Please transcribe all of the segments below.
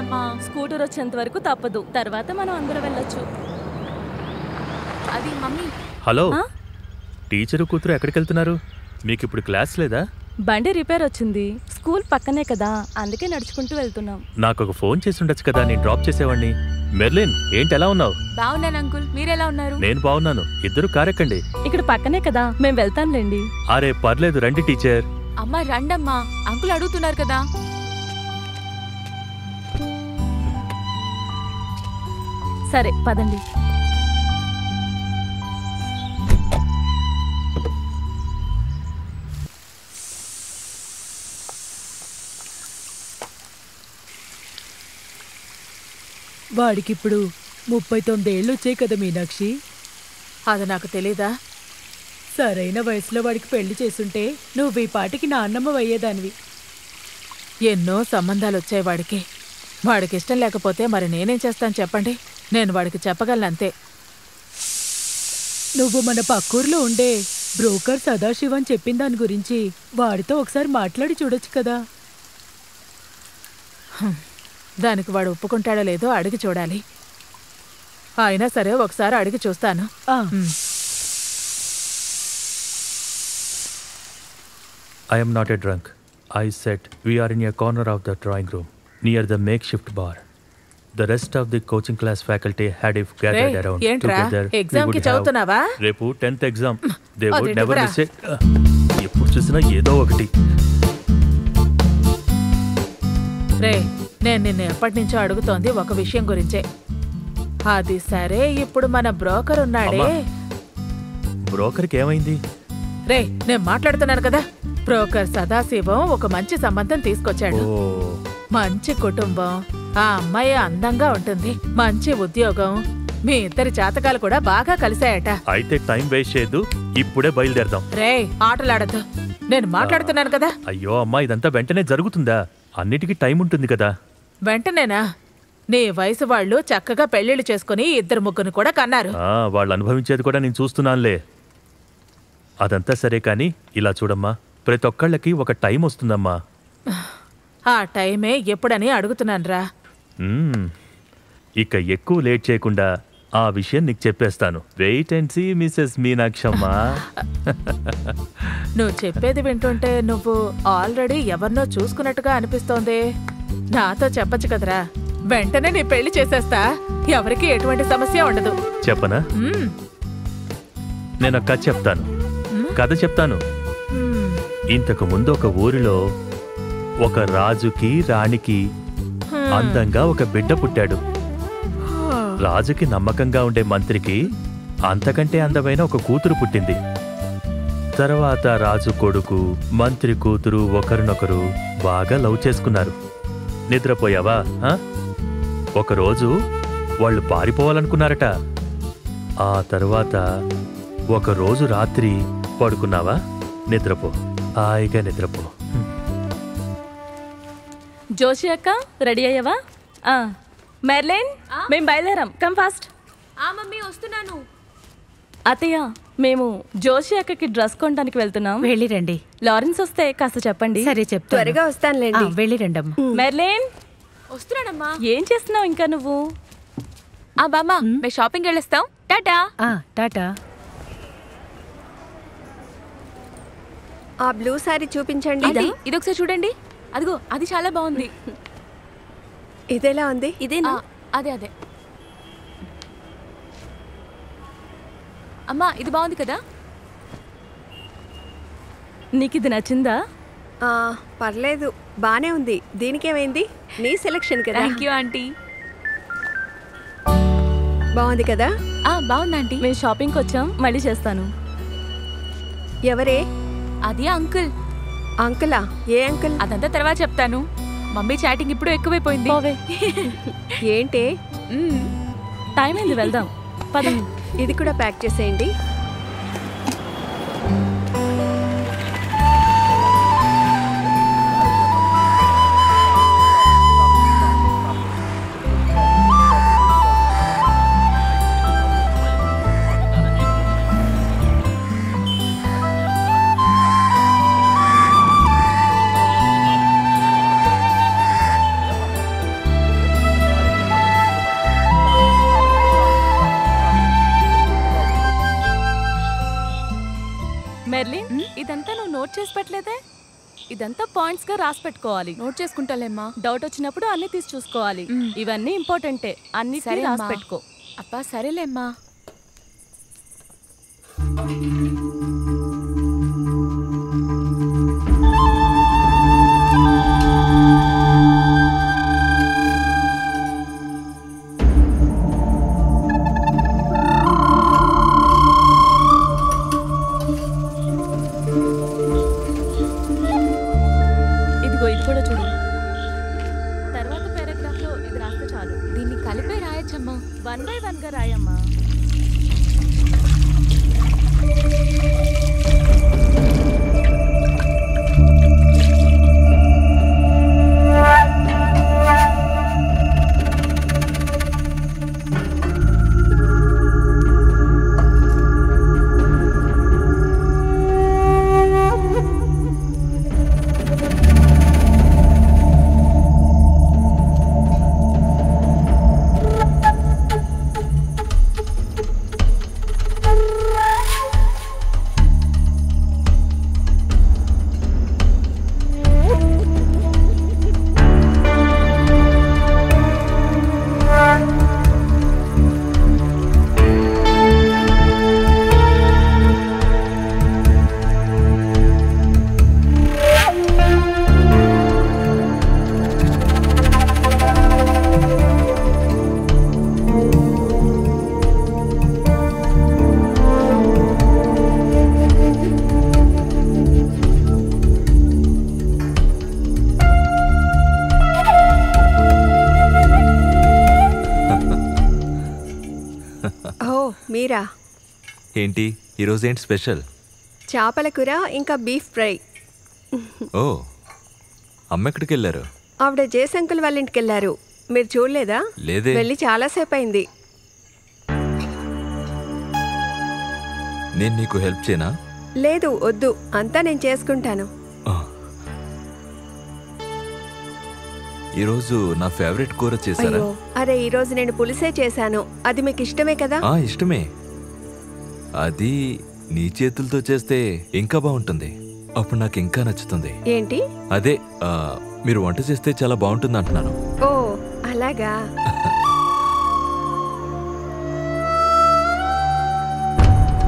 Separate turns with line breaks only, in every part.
లేదమ్మా.
స్కూటర్ వచ్చేంత వరకు తప్పదు, తర్వాత మనం అందరూ వెళ్ళొచ్చు.
అది మమ్మీ.
హలో, టీచరు కూతురు ఎక్కడికి వెళ్తున్నారు? మీకు ఇప్పుడు క్లాస్ లేదా?
బండి రిపేర్ వచ్చింది, స్కూల్ పక్కనే కదా, అందుకే నడుచుకుంటూ వెళ్తున్నాం.
నాకు ఒక ఫోన్ చేసి ఉండొచ్చు కదా, నేను డ్రాప్ చేసేవాడిని. మెర్లిన్, ఏంటి ఎలా ఉన్నావు?
బాగున్నాను అంకుల్, మీరెలా ఉన్నారు?
నేను బాగున్నాను. ఇద్దరు కారెక్కండి.
ఇక్కడ పక్కనే కదా, మేము వెళ్తాంలేండి.
అరే పర్లేదు, రండి టీచర్.
అమ్మా రండమ్మా, అంకుల్ అడుగుతున్నారు కదా.
సరే పదండి.
వాడికిప్పుడు 39 ఏళ్ళు వచ్చాయి కదా మీనాక్షి.
అది నాకు తెలీదా?
సరైన వయసులో వాడికి పెళ్లి చేసుంటే నువ్వు ఈ పాటికి నాన్నమ్మ అయ్యేదానివి.
ఎన్నో సంబంధాలు వచ్చాయి వాడికి. వాడికి ఇష్టం లేకపోతే మరి నేనేం చేస్తాను చెప్పండి? నేను వాడికి చెప్పగలనంతే.
నువ్వు మన పక్కూర్లో ఉండే బ్రోకర్ సదాశివన్ చెప్పిన దాని గురించి వాడితో ఒకసారి మాట్లాడి చూడొచ్చు కదా.
దానికి వాడు ఒప్పుకుంటాడో లేదో అడిగి చూడాలి. అయినా సరే ఒకసారి అడిగి చూస్తాను.
I am not a drunk. I said we are in a corner of the drawing room near the makeshift bar. The rest of the coaching class faculty had if gathered around together.
Exam కి చదువుతున్నావా?
రేపు 10th exam. They would never miss it. ఎప్పుడు చూసినా ఏదో ఒకటి.
రే, నేను నిన్ను ఎప్పటి నుంచో అడుగుతోంది ఒక విషయం గురించే. అది సరే, ఇప్పుడు మన బ్రోకర్ ఉన్నాడే.
బ్రోకర్కి ఏమైంది?
రే, నేను మాట్లాడుతున్నాను కదా. బ్రోకర్ సదాశివం ఒక మంచి సంబంధం తీసుకొచ్చాడు. మంచి కుటుంబం, ఆ అమ్మాయి అందంగా ఉంటుంది, మంచి ఉద్యోగం, మీ ఇద్దరి జాతకాలు కూడా బాగా కలిశాయట.
అయితే టైం వేస్ట్ చేయదు, ఇప్పుడే బయలుదేరదాం.
రే, ఆటలాడద్దు, నేను మాట్లాడుతున్నాను కదా.
అయ్యో అమ్మా, ఇదంతా వెంటనే జరుగుతుందా? అన్నిటికీ టైం ఉంటుంది కదా.
వెంటనేనా? నీ వయసు వాళ్ళు చక్కగా పెళ్లిళ్ళు చేసుకుని 2-3 కూడా కన్నారు.
వాళ్ళు అనుభవించేది కూడా నేను చూస్తున్నానులే. అదంతా సరే కానీ ఇలా చూడమ్మా, ప్రతి ఒక్కళ్ళకి ఒక టైం వస్తుందమ్మా.
ఆ టైమే ఎప్పుడని అడుగుతున్నానురా.
ఇక ఎక్కువ లేట్ చేయకుండా ఆ విషయం నీకు చెప్పేస్తాను. Wait and see Mrs Meenakshamma.
నువ్వు చెప్పేది వింటుంటే నువ్వు ఆల్రెడీ ఎవరినో చూసుకున్నట్టుగా అనిపిస్తోంది. నాతో చెప్పచ్చు కదరా, వెంటనే నీ పెళ్లి చేసేస్తా, ఎవరికి ఎటువంటి సమస్య ఉండదు.
చెప్పనా? నేను కథ చెప్తాను, కథ చెప్తాను. ఇంతకు ముందు ఒక ఊరిలో ఒక రాజుకి రాణికి అందంగా ఒక బిడ్డ పుట్టాడు. రాజుకి నమ్మకంగా ఉండే మంత్రికి అంతకంటే అందమైన ఒక కూతురు పుట్టింది. తర్వాత రాజు కొడుకు మంత్రి కూతురు ఒకరినొకరు బాగా లవ్ చేసుకున్నారు. నిద్రపోయావా? ఒకరోజు వాళ్ళు పారిపోవాలనుకున్నారట. ఆ తర్వాత ఒకరోజు రాత్రి పడుకున్నావా? నిద్రపో, హాయిగా నిద్రపో.
జోషి అక్క, రెడీ అయ్యావా? మెర్లిన్, మేము బయలుదేరాం, కమ్ ఫాస్ట్.
మమ్మీ వస్తున్నాను.
అత్తయ్య, మేము జోషి అక్కకి డ్రెస్ కొనడానికి వెళ్తున్నాం.
వెళ్ళిరండి.
లారెన్స్ వస్తే కాస్త చెప్పండి.
సరే చెప్తా,
త్వరగా వస్తానులేండి.
వెళ్ళిరండమ్మా.
మెర్లిన్,
వస్తున్నానమ్మా.
ఏం చేస్తున్నావు ఇంకా నువ్వు?
బామ్మ, మేము షాపింగ్ వెళ్ళొస్తాం. టాటా.
టాటా.
ఆ బ్లూ సారీ చూపించండి.
ఇది ఒకసారి చూడండి. అదిగో, అది చాలా బాగుంది.
ఇదెలా ఉంది?
ఇదేనా? అదే అదే. అమ్మా, ఇది బాగుంది కదా?
నీకు ఇది నచ్చిందా?
పర్లేదు, బానే ఉంది. దీనికేమైంది? నీ సెలెక్షన్ కదా.
Thank you aunty.
బాగుంది కదా?
బాగుంది ఆంటీ.
మేము షాపింగ్కి వచ్చాం, మళ్ళీ చేస్తాను.
ఎవరే?
అది అంకుల్.
అంకులా? ఏ అంకుల్?
అదంతా తర్వాత చెప్తాను. మమ్మీ చాటింగ్ ఇప్పుడు ఎక్కువైపోయింది.
ఏంటి?
టైం అయింది, వెళ్దాం పద.
ఇది కూడా ప్యాక్ చేసేయండి.
చేసి పెట్టలేదే? ఇదంతా పాయింట్స్ గా రాసి పెట్టుకోవాలి.
నోట్ చేసుకుంటాలేమ్మా.
డౌట్ వచ్చినప్పుడు అన్ని తీసి చూసుకోవాలి. ఇవన్నీ ఇంపార్టెంటే, అన్ని రాసి పెట్టుకో.
అబ్బా సరేలేమ్మా.
ఇదిగో ఇది కూడా చూడు. తర్వాత పారాగ్రాఫ్ లో ఇది రాస్తే చాలు.
దీన్ని కలిపే రాయొచ్చమ్మా.
1 by 1 గా రాయమ్మా.
మీరా?
ఏంటి ఈరోజు ఏంటి స్పెషల్?
చేపల కూర ఇంకా బీఫ్ ఫ్రై.
ఓ, అమ్మ ఎక్కడికి వెళ్ళారు?
ఆవిడ జయశంకుల్ వాళ్ళ ఇంటికి వెళ్ళారు. మీరు చూడలేదా?
లేదే.
వెళ్ళి చాలాసేపు అయింది.
నేను నీకు హెల్ప్ చేయనా?
లేదు వద్దు, అంతా నేను చేసుకుంటాను.
ఈరోజు నా ఫేవరెట్ కూర చేశారా?
అయ్యో అరే, ఈరోజు నేను పులిసే చేశాను. అది మీకు ఇష్టమే కదా?
ఇష్టమే. అది నీ చేతులతో చేస్తే ఇంకా బాగుంటుంది. అప్పుడు నాకు ఇంకా నచ్చుతుంది.
ఏంటి?
అదే మీరు వంట చేస్తే చాలా బాగుంటుంది అంటున్నాను.
ఓ అలాగా.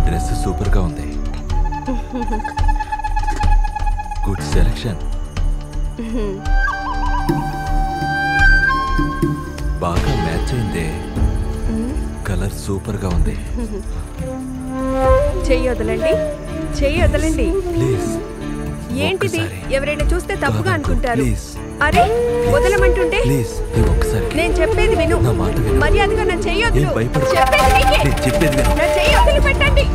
డ్రెస్ సూపర్ గా ఉంది. Good selection. బాగా మ్యాచ్ అయిందే. కలర్ సూపర్ గా ఉంది.
చెయ్యి వదలండి, చెయ్యి వదలండి
ప్లీజ్.
ఏంటిది? ఎవరైనా చూస్తే తప్పుగా
కాదనుకో,
అనుకుంటారు.
ప్లీజ్.
అరే వదలమంటుంటే?
ప్లీజ్ ఒక్కసారి
నేను చెప్పేది విను.
నా మాట విను.
మర్యాదగా నా చెయ్యి
ఏం
వదులు.
భయపడకు.
చెప్పేది నీకే.
నేను చెప్పేది విను.
నా చెయ్యి వదిలి పెట్టండి.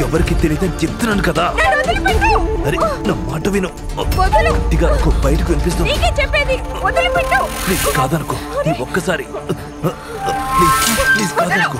ఎవరికి తెలియదని చెప్తున్నాను కదా.
నన్ను వదిలిపెట్టు.
అరే నా మాట విను.
వదులు.
గట్టిగా అనుకో, బయటకు వినిపిస్తుంది.
నీకే చెప్పేది, వదిలిపెట్టు.
ప్లీజ్ కాదనుకో, నీ ఒక్కసారి ప్లీజ్ ప్లీజ్ కాదనుకో.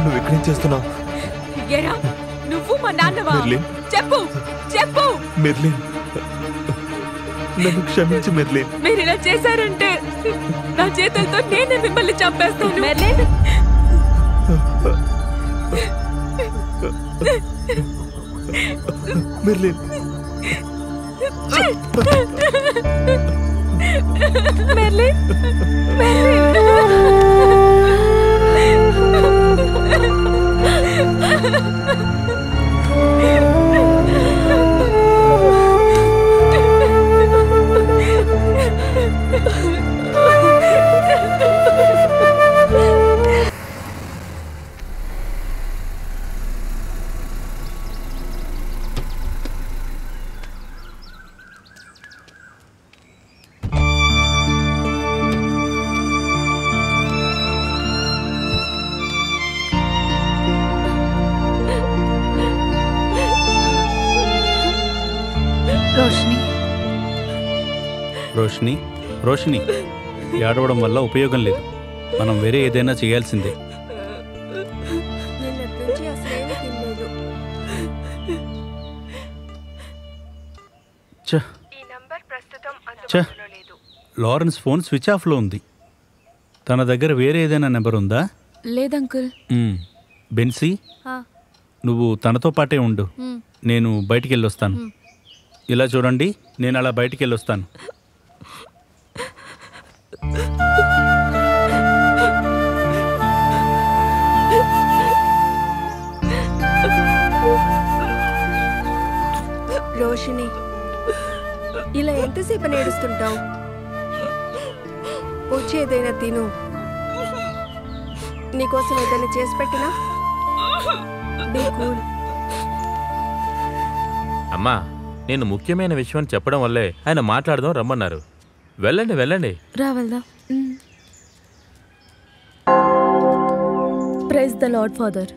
నువ్వు ఎక్కడేం చేస్తున్నావు?
నువ్వు మా నాన్నవా? చెప్పు చెప్పు.
మెర్లిన్, నన్ను క్షమించు మెర్లిన్.
మీరు ఇలా చేశారంటే నా చేతులతో నేనే మిమ్మల్ని చంపేస్తాను.
Merlin,
Merlin,
Merlin,
Roshini Roshini ఏడవడం వల్ల ఉపయోగం లేదు. మనం వేరే ఏదైనా చేయాల్సిందే.
నిన్నటి నుంచి అసలేమీ తినలేదు.
ఛ,
ఈ నంబర్ ప్రస్తుతం
ఛ,
అందుబాటులో లేదు.
లారెన్స్ ఫోన్ స్విచ్ ఆఫ్లో ఉంది. తన దగ్గర వేరే ఏదైనా నెంబర్ ఉందా?
లేదంకుల్.
బెన్సీ, నువ్వు తనతో పాటే ఉండు. నేను బయటికి వెళ్ళొస్తాను. ఇలా చూడండి, నేను అలా బయటికి వెళ్ళొస్తాను.
రోషిని, ఇలా ఎంతసేపు నేడుస్తుంటావు? వచ్చి ఏదైనా తిను. నీకోసం ఏదైనా చేసి పెట్టినా? Be cool.
అమ్మా, నేను ముఖ్యమైన విషయం చెప్పడం వల్లే ఆయన మాట్లాడదాం రమ్మన్నారు. వెళ్ళండి వెళ్ళండి.
రావల్దా. Praise the lord father.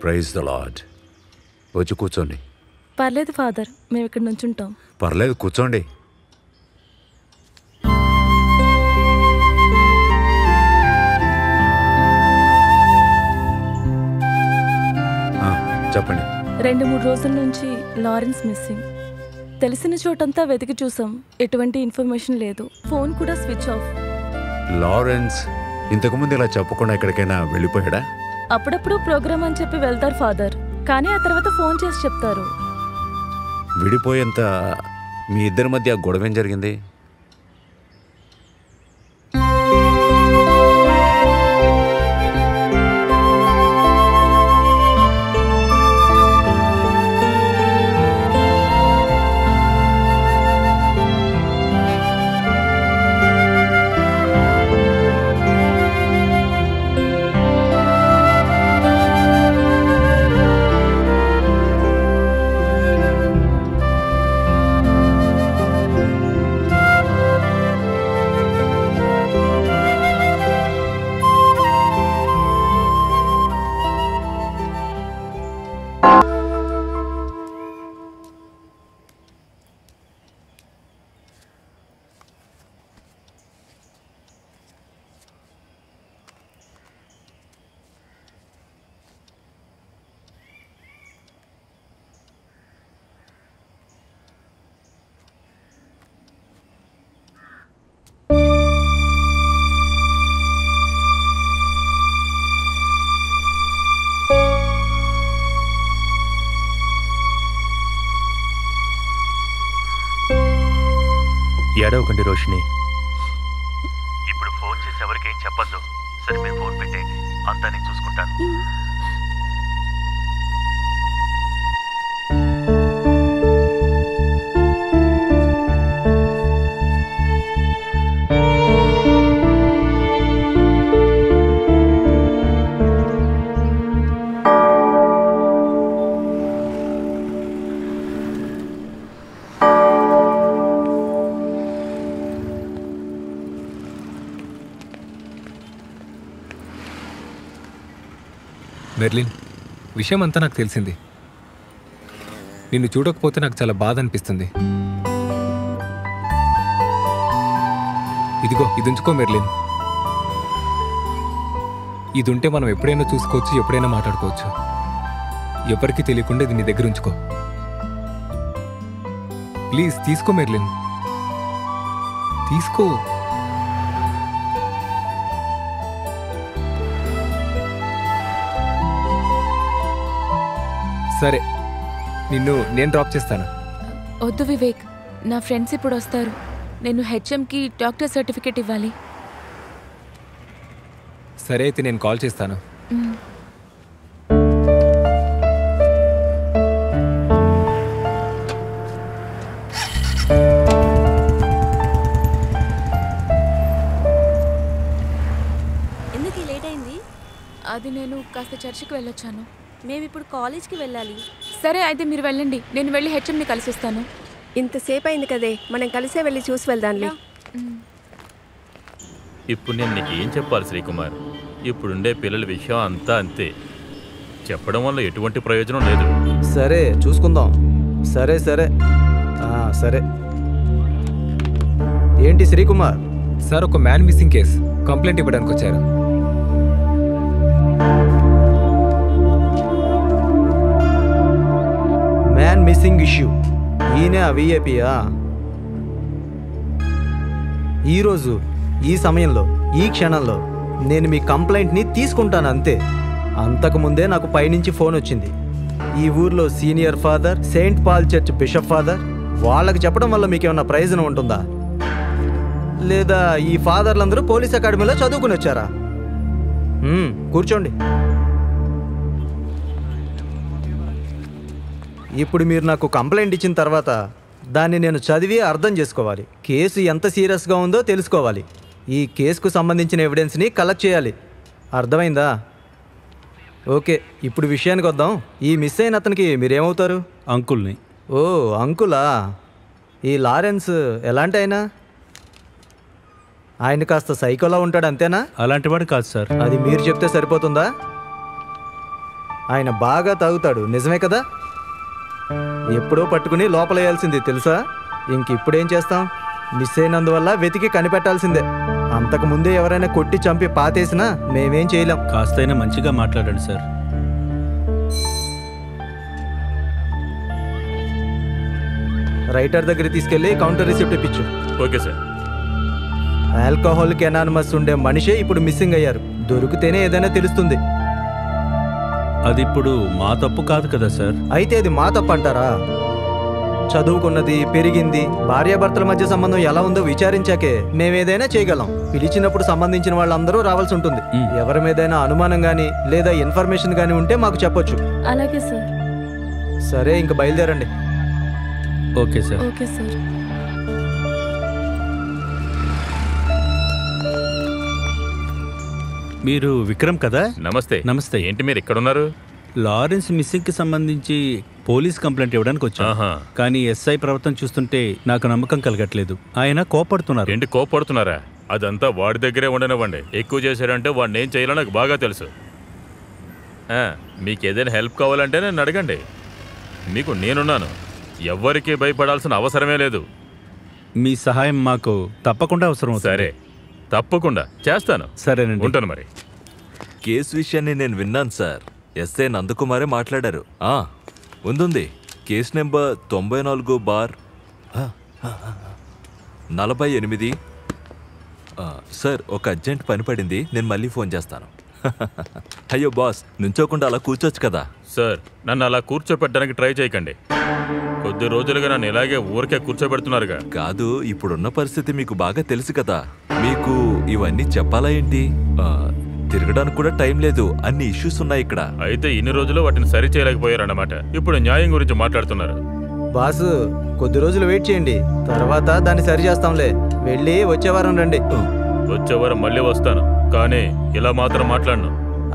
Praise the lord. వచ్చి కూర్చోండి.
పర్లేదు ఫాదర్, మేము ఇక్కడ నుంచుంటాం.
పర్లేదు, కూర్చోండి. చెప్పండి.
2-3 రోజుల నుంచి లారెన్స్ మిస్సింగ్. తెలిసిన చోటంతా వెతికి చూసాం, ఎటువంటి ఇన్ఫర్మేషన్ లేదు. ఫోన్ కూడా స్విచ్ ఆఫ్.
లారెన్స్ ఇంతకుముందు ఇలా చెప్పకుండా ఎక్కడికైనా వెళ్ళిపోయాడా?
అప్పుడప్పుడు ప్రోగ్రామ్ అని చెప్పి వెళ్తారు ఫాదర్, కానీ ఆ తర్వాత ఫోన్ చేసి చెప్తారు.
విడిపోయేంత మీ ఇద్దరి మధ్య గొడవ ఏం జరిగింది?
ఏడవకండి రోషిని. ఇప్పుడు ఫోన్ చేసి ఎవరికేం చెప్పొద్దు. సరే, మీరు ఫోన్ పెట్టేయండి, అంతా నేను చూసుకుంటాను.
మెర్లిన్, విషయం అంతా నాకు తెలిసింది. నిన్ను చూడకపోతే నాకు చాలా బాధ అనిపిస్తుంది. ఇదిగో, ఇది ఉంచుకో మెర్లిన్. ఇది ఉంటే మనం ఎప్పుడైనా చూసుకోవచ్చు, ఎప్పుడైనా మాట్లాడుకోవచ్చు. ఎవరికి తెలియకుండా ఇది నీ దగ్గర ఉంచుకో. ప్లీజ్ తీసుకో మెర్లిన్, తీసుకో. సరే, నిన్ను నేను డ్రాప్ చేస్తాను.
వద్దు వివేక్, నా ఫ్రెండ్స్ ఇప్పుడు వస్తారు. నేను హెచ్ఎంకి డాక్టర్ సర్టిఫికేట్ ఇవ్వాలి.
సరే అయితే నేను కాల్ చేస్తాను.
ఎందుకు లేట్ అయింది?
అది నేను కాస్త చర్చికి వెళ్ళొచ్చాను.
మేమిప్పుడు కాలేజ్కి వెళ్ళాలి.
సరే అయితే మీరు వెళ్ళండి, నేను వెళ్ళి హెచ్ఎంని కలిసి వస్తాను.
ఇంతసేపు అయింది కదే, మనం కలిసే వెళ్ళి చూసి వెళ్దాంలే.
ఇప్పుడు నేను నీకు ఏం చెప్పాలి శ్రీకుమార్? ఇప్పుడుండే పిల్లల విషయం అంతా అంతే. చెప్పడం వల్ల ఎటువంటి ప్రయోజనం లేదు.
సరే చూసుకుందాం. సరే సరే సరే. ఏంటి శ్రీకుమార్?
సార్, ఒక మ్యాన్ మిస్సింగ్ కేస్ కంప్లైంట్ ఇవ్వడానికి వచ్చారు.
Man missing issue. ఈయనే ఆ విఐపియా? ఈరోజు ఈ సమయంలో ఈ క్షణంలో నేను మీ కంప్లైంట్ని తీసుకుంటాను అంతే. అంతకుముందే నాకు పైనుంచి ఫోన్ వచ్చింది. ఈ ఊర్లో senior father, Saint Paul church bishop father, వాళ్ళకి చెప్పడం వల్ల మీకేమన్నా ప్రయోజనం ఉంటుందా? లేదా ఈ ఫాదర్లందరూ పోలీస్ అకాడమీలో చదువుకుని వచ్చారా? కూర్చోండి. ఇప్పుడు మీరు నాకు కంప్లైంట్ ఇచ్చిన తర్వాత దాన్ని నేను చదివి అర్థం చేసుకోవాలి. కేసు ఎంత సీరియస్గా ఉందో తెలుసుకోవాలి. ఈ కేసుకు సంబంధించిన ఎవిడెన్స్ని కలెక్ట్ చేయాలి. అర్థమైందా? ఓకే, ఇప్పుడు విషయానికి వద్దాం. ఈ మిస్ అయిన అతనికి మీరేమవుతారు?
అంకుల్ని.
ఓ, అంకులా? ఈ లారెన్స్ ఎలాంటి ఆయన? ఆయన కాస్త సైకోలా ఉంటాడు, అంతేనా?
అలాంటివాడు కాదు సార్.
అది మీరు చెప్తే సరిపోతుందా? ఆయన బాగా తాగుతాడు, నిజమే కదా? ఎప్పుడో పట్టుకుని లోపలేయాల్సింది తెలుసా? ఇప్పుడేం చేస్తాం? మిస్ అయినందువల్ల వెతికి కనిపెట్టాల్సిందే. అంతకు ముందే ఎవరైనా కొట్టి చంపి పాతేసినా మేమేం చేయలేం.
కాస్తైనా మంచిగా మాట్లాడండి సార్.
రైటర్ దగ్గర తీసుకెళ్లి కౌంటర్ రిసిప్ట్ ఇప్పించు.
Okay sir.
ఆల్కహాల్కి అనానిమస్ ఉండే మనిషే ఇప్పుడు మిస్సింగ్ అయ్యారు. దొరికితేనే ఏదైనా తెలుస్తుంది.
అది ఇప్పుడు మా తప్పు కాదు కదా సార్.
అయితే అది మా తప్పు అంటారా? చదువుకున్నది, పెరిగింది, భార్యాభర్తల మధ్య సంబంధం ఎలా ఉందో విచారించాకే మేమేదైనా చేయగలం. పిలిచినప్పుడు సంబంధించిన వాళ్ళందరూ రావాల్సి ఉంటుంది. ఎవరి మీదైనా అనుమానం గానీ లేదా ఇన్ఫర్మేషన్ గానీ ఉంటే మాకు చెప్పొచ్చు.
అలాగే సార్.
సరే, ఇంక బయలుదేరండి.
Okay sir.
Okay sir.
మీరు విక్రమ్ కదా?
నమస్తే.
నమస్తే.
ఏంటి మీరు ఇక్కడ ఉన్నారు?
లారెన్స్ మిస్సింగ్ కి సంబంధించి పోలీస్ కంప్లైంట్ ఇవ్వడానికి వచ్చాను. కానీ ఎస్ఐ ప్రవర్తన చూస్తుంటే నాకు నమ్మకం కలగట్లేదు. ఆయన కోపడుతున్నారు.
ఏంటి కోపడుతున్నారా? అదంతా వాడి దగ్గరే ఉండనివ్వండి. ఎక్కువ చేశారంటే వాడిని ఏం చేయాలో నాకు బాగా తెలుసు. మీకు ఏదైనా హెల్ప్ కావాలంటే నన్ను అడగండి. మీకు నేనున్నాను. ఎవ్వరికీ భయపడాల్సిన అవసరమే లేదు.
మీ సహాయం మాకు తప్పకుండా అవసరం.
సరే, తప్పకుండా చేస్తాను.
సరేనండి,
ఉంటాను. మరి
కేసు విషయాన్ని నేను విన్నాను సార్. ఎస్ఐ నందకుమారే మాట్లాడారు. ఉంది. Case number 94/48. సార్, ఒక అర్జెంట్ పని పడింది, నేను మళ్ళీ ఫోన్ చేస్తాను. అయ్యో బాస్, నుంచోకుండా అలా కూర్చోచ్చు కదా.
సార్, నన్ను అలా కూర్చోపెట్టడానికి ట్రై చేయకండి. కొద్ది రోజులుగా నన్ను ఇలాగే ఊరికే కూర్చోబెడుతున్నారుగా.
కాదు, ఇప్పుడున్న పరిస్థితి మీకు బాగా తెలుసు కదా. మీకు ఇవన్నీ చెప్పాలా ఏంటి? తిరగడానికి కూడా టైం లేదు. అన్ని ఇష్యూస్ ఉన్నాయి ఇక్కడ.
అయితే ఇన్ని రోజులు వాటిని సరి చేయలేకపోయారన్నమాట. ఇప్పుడు న్యాయం గురించి మాట్లాడుతున్నారు.
బాసు, కొద్ది రోజులు వెయిట్ చేయండి, తర్వాత దాన్ని సరి చేస్తాంలే. వెళ్ళి వచ్చే వారం రండి.
వచ్చే వారం మళ్ళీ వస్తాను, కానీ ఇలా మాత్రం మాట్లాడను.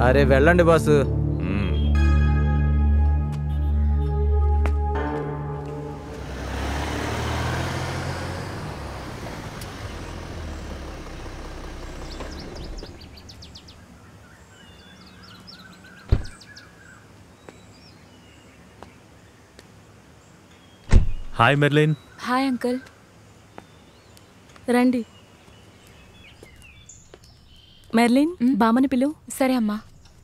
అరే వెళ్ళండి boss.
Hi Merlin.
Hi uncle.
రండి. మెర్లిన్, బామని పిలువు.
సరే అమ్మా.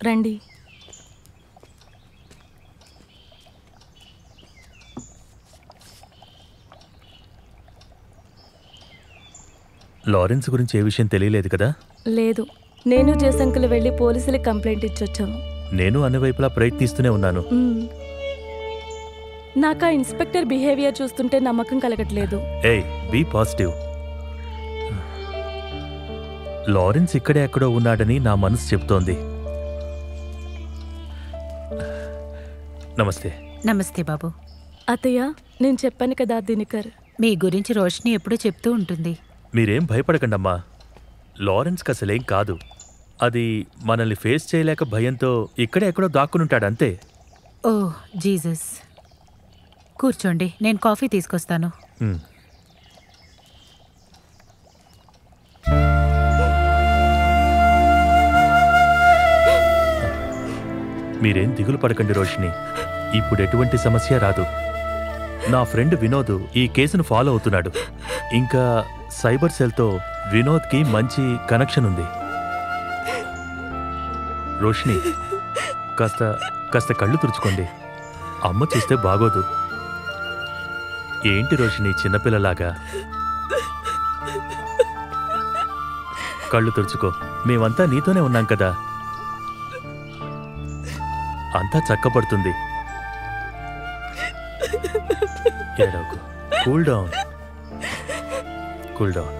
రండి.
లారెన్స్ గురించి ఏ విషయం తెలియలేదు కదా?
లేదు, నేను జయశంకర్ వెళ్ళి పోలీసులకు కంప్లైంట్ ఇచ్చొచ్చాము.
నేను అన్ని వైపులా ప్రయత్నిస్తూనే ఉన్నాను.
నాకు ఆ ఇన్స్పెక్టర్ బిహేవియర్ చూస్తుంటే నమ్మకం కలగట్లేదు.
ఏయ్, బీ పాజిటివ్. లారెన్స్ ఇక్కడే ఎక్కడో ఉన్నాడని నా మనసు చెప్తోంది. నమస్తే.
నమస్తే బాబు.
అత్తయ్య, నేను చెప్పాను కదా దినకర్,
మీ గురించి రోషిని ఎప్పుడూ చెప్తూ ఉంటుంది.
మీరేం భయపడకండమ్మా. లారెన్స్కి అసలేం కాదు. అది మనల్ని ఫేస్ చేయలేక భయంతో ఇక్కడే ఎక్కడో దాక్కునుంటాడు అంతే.
ఓ జీసస్. కూర్చోండి, నేను కాఫీ తీసుకొస్తాను.
మీరేం దిగులు పడకండి రోషిని. ఇప్పుడు ఎటువంటి సమస్య రాదు. నా ఫ్రెండ్ వినోద్ ఈ కేసును ఫాలో అవుతున్నాడు. ఇంకా సైబర్ సెల్తో వినోద్కి మంచి కనెక్షన్ ఉంది. రోషిని, కాస్త కళ్ళు తుడుచుకోండి. అమ్మ చూస్తే బాగోదు. ఏంటి రోషిని చిన్నపిల్లలాగా? కళ్ళు తుడుచుకో. మేమంతా నీతోనే ఉన్నాం కదా, అంతా చక్కపడుతుంది. ఏడవకు. Cool down.